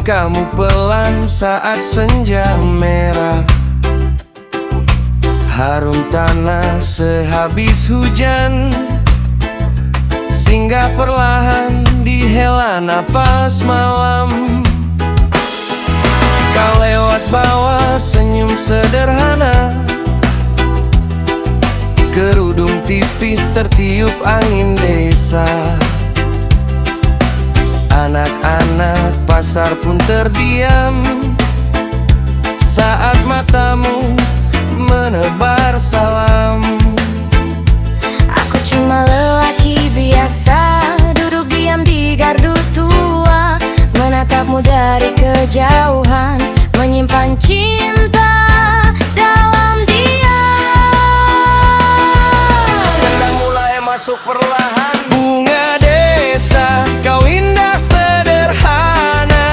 Langkahmu pelan saat senja merah, harum tanah sehabis hujan, singgah perlahan di hela napas malam. Kau lewat bawa senyum sederhana, kerudung tipis tertiup angin desa. Anak-anak pasar pun terdiam saat matamu menebar salam. Aku cuma lelaki biasa, duduk diam di gardu tua, menatapmu dari kejauhan, menyimpan cinta dalam diam. Kita mulai masuk perlahan. Bunga desa, kau indah sederhana,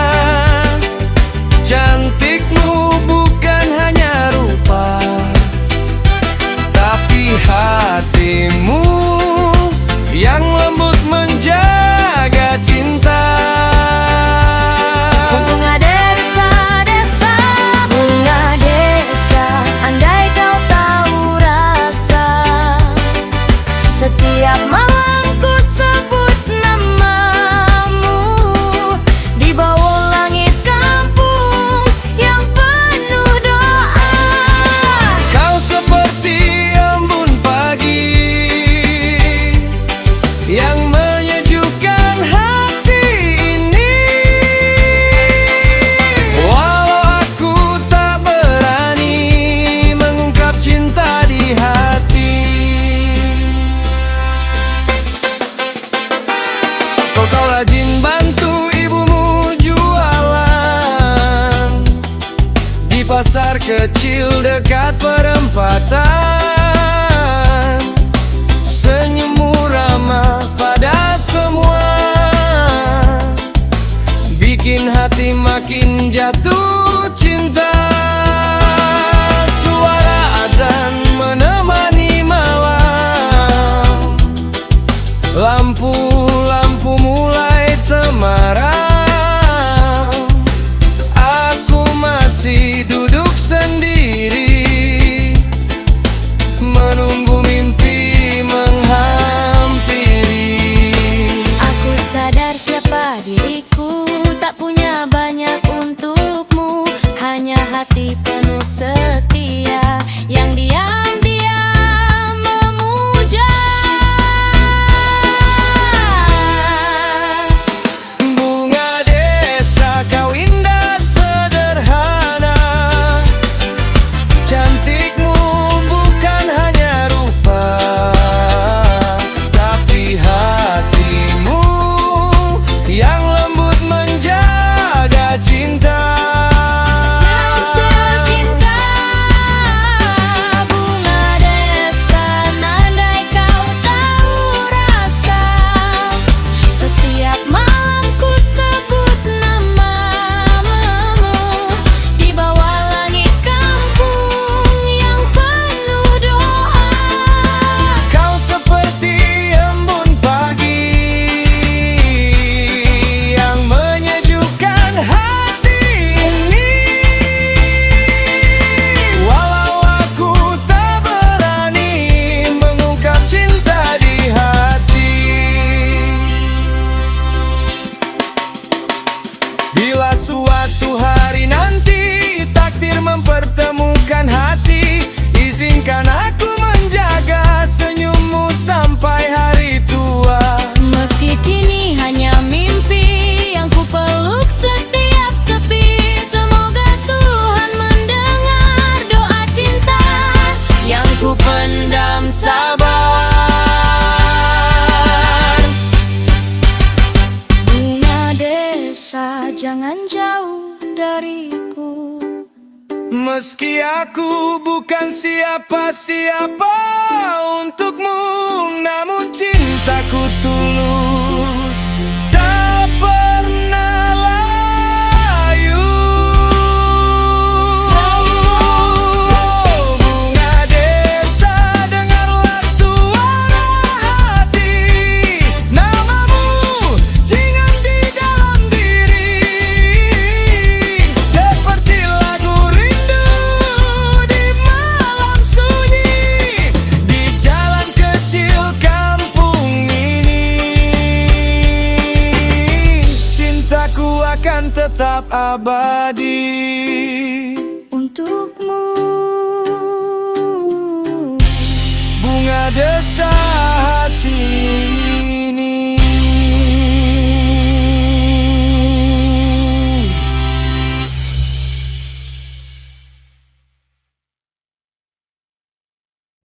cantikmu bukan hanya rupa, tapi hatimu yang lembut menjaga cinta. Bunga desa, desa, bunga desa, andai kau tahu rasa. Setiap malam ku sebut namamu di bawah langit kampung yang penuh doa. Kau seperti embun pagi yang menyejukkan hati ini. Walau aku tak berani mengungkap cinta di hati. Kau rajin bantu ibumu jualan di pasar kecil dekat perempatan. Senyummu ramah pada semua, bikin hati makin jatuh cinta. Suara azan menemani malam, lampu-lampu mulai temaram. Aku masih duduk sendiri, menunggu mimpi menghampiri. Aku sadar siapa diriku, tak punya banyak untukmu, hanya hati penuh setia yang diam-diam memuja. Bunga desa, kau indah sederhana, cantikmu bukan hanya rupa, tapi hatimu yang lembut menjaga cinta. Cinta, bunga desa, andai kau tahu rasa. Setiap malam ku sebut namamu di bawah langit kampung yang penuh doa. Kau seperti embun pagi yang menyejukkan hati ini. Walau aku tak berani mengungkap cinta di hati. Bila suatu hari nanti takdir mempertemukan hati, izinkan aku menjaga senyummu sampai hari tua. Meski kini hanya mimpi yang ku peluk setiap sepi, semoga Tuhan mendengar doa cinta yang ku pendam sabar. Bunga desa, jangan jauh dariku. Meski aku bukan siapa-siapa untukmu, namun cintaku tulus, tak pernah layu. Bunga desa, dengarlah suara hati, namamu jingan di dalam diri. abadi untukmu. Bunga desa